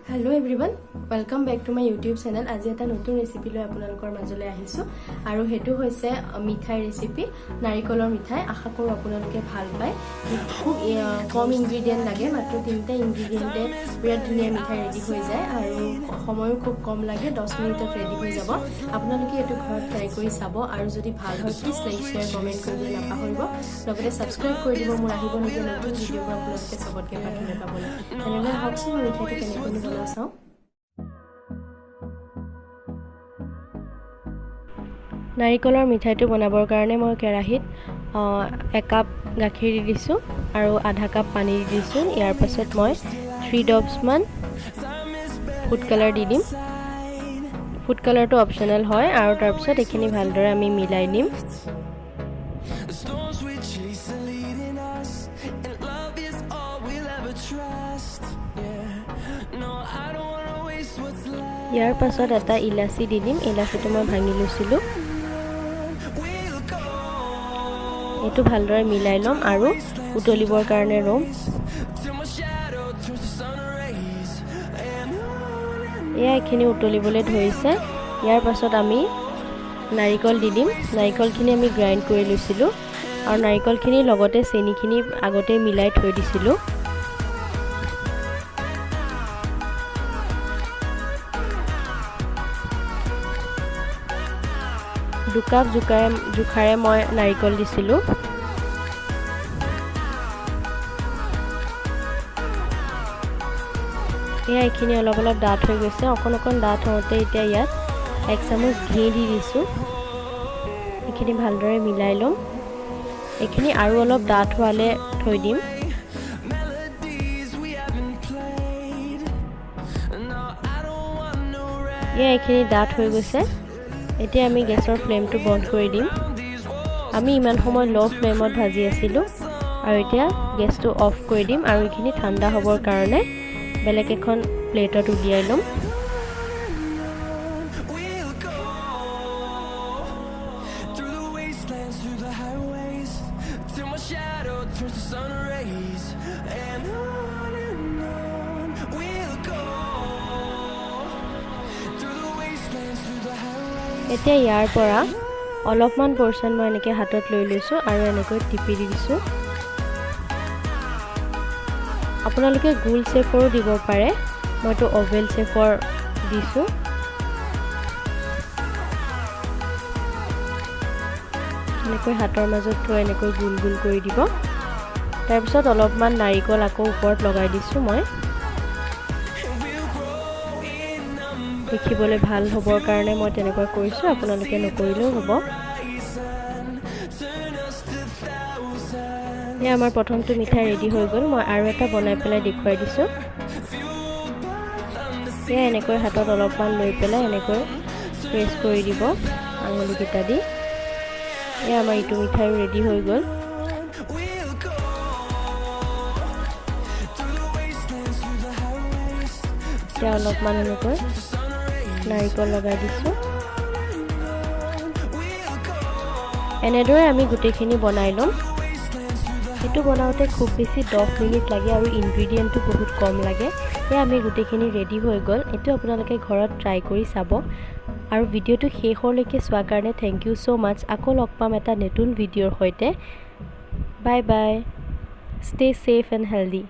Hello everyone, welcome back to my YouTube channel. আজি এটা নতুন ৰেচিপি লৈ আপোনালোকৰ মাজলৈ আহিছো আৰু হেতু হৈছে মিঠাই ৰেচিপি নাৰিকলৰ মিঠাই। আশা কৰো আপোনালোকে ভাল পায়। খুব কম ইনগ্ৰেডিয়েন্ট লাগে, মাত্ৰ 3টা ইনগ্ৰেডিয়েন্টে বিৰাট ধুনীয়া মিঠাই ৰেডি হৈ যায় আৰু সময়ও খুব কম লাগে, 10 মিনিটত ৰেডি হৈ যাব। আপোনালোকে এটো ঘৰত ট্ৰাই কৰি চাব আৰু যদি ভাল হয় প্লিজ লাইক শেয়াৰ কমেন্ট কৰিবলৈ নাপাহৰিব। লগতে সাবস্ক্ৰাইব কৰি দিব, মোৰ আহিব নতুন নতুন ভিডিঅ' আপোনালোকে সবতকৈ প্ৰথমে পাবলৈ। তেনেহ'লে হকচোন মিঠাইটো কেনেকৈ বনাও চাওঁ। নাৰিকলৰ মিঠাইটো বনাবৰ কাৰণে মই কেৰাহীত 1 কাপ গাখীৰ দি দিছোঁ আৰু আধা কাপ পানী দি দিছোঁ। ইয়াৰ পাছত মই 3 drops মান ফুড কালাৰ দি দিম। ফুড কালাৰটো অপচনেল হয় আৰু তাৰ পিছত এইখিনি ভালদৰে আমি মিলাই দিম। ইয়াৰ পাছত এটা ইলাচি দি দিম। ইলাচিটো মই ভাঙি লৈছিলোঁ। এইটো ভালদৰে মিলাই ল'ম আৰু উতলিবৰ কাৰণে ৰ'ম। এয়া এইখিনি উতলিবলৈ ধৰিছে। ইয়াৰ পাছত আমি নাৰিকল দি দিম। নাৰিকলখিনি আমি গ্ৰাইণ্ড কৰি লৈছিলোঁ আৰু নাৰিকলখিনিৰ লগতে চেনিখিনি আগতে মিলাই থৈ দিছিলোঁ। দুকাপ জোখাৰে মই নাৰিকল দিছিলোঁ। এয়া এইখিনি অলপ ডাঠ হৈ গৈছে। অকণ ডাঠ হওঁতে এতিয়া ইয়াত 1 চামুচ ঘি দি দিছোঁ। এইখিনি ভালদৰে মিলাই ল'ম। এইখিনি আৰু অলপ ডাঠ হোৱালে থৈ দিম। এয়া এইখিনি ডাঠ হৈ গৈছে। এতিয়া আমি গেছৰ ফ্লেমটো বন্ধ কৰি দিম। আমি ইমান সময় লো ফ্লেমত ভাজি আছিলোঁ আৰু এতিয়া গেছটো অফ কৰি দিম আৰু এইখিনি ঠাণ্ডা হ'বৰ কাৰণে বেলেগ এখন প্লেটত উলিয়াই ল'ম। এতিয়া ইয়াৰ পৰা অলপমান পৰ্চন মই এনেকৈ হাতত লৈ লৈছোঁ আৰু এনেকৈ টিপি দি দিছোঁ। আপোনালোকে গোল শেপৰো দিব পাৰে, মইতো অভেল শেপৰ দিছোঁ। এনেকৈ হাতৰ মাজত থৈ এনেকৈ গোল গোল কৰি দিব। তাৰপিছত অলপমান নাৰিকল আকৌ ওপৰত লগাই দিছোঁ মই। দেখিবলৈ ভাল হ'বৰ কাৰণে মই তেনেকুৱা কৰিছোঁ, আপোনালোকে নকৰিলেও হ'ব। এয়া আমাৰ প্ৰথমটো মিঠাই ৰেডি হৈ গ'ল। মই আৰু এটা বনাই পেলাই দেখুৱাই দিছোঁ। এয়া এনেকৈ হাতত অলপমান লৈ পেলাই এনেকৈ প্ৰেছ কৰি দিব আঙুলিকেইটা দি। এয়া আমাৰ ইটো মিঠাইও ৰেডি হৈ গ'ল। এতিয়া অলপমান এনেকৈ নাৰিকল লগাই দিছোঁ। এনেদৰে আমি গোটেইখিনি বনাই ল'ম। এইটো বনাওঁতে খুব বেছি 10 মিনিট লাগে আৰু ইনগ্ৰেডিয়েণ্টটো বহুত কম লাগে। এয়া আমি গোটেইখিনি ৰেডি হৈ গ'ল। এইটো আপোনালোকে ঘৰত ট্ৰাই কৰি চাব আৰু ভিডিঅ'টো শেষলৈকে চোৱাৰ কাৰণে থেংক ইউ ছ' মাছ। আকৌ লগ পাম এটা নতুন ভিডিঅ'ৰ সৈতে। Bye bye. Stay safe and healthy.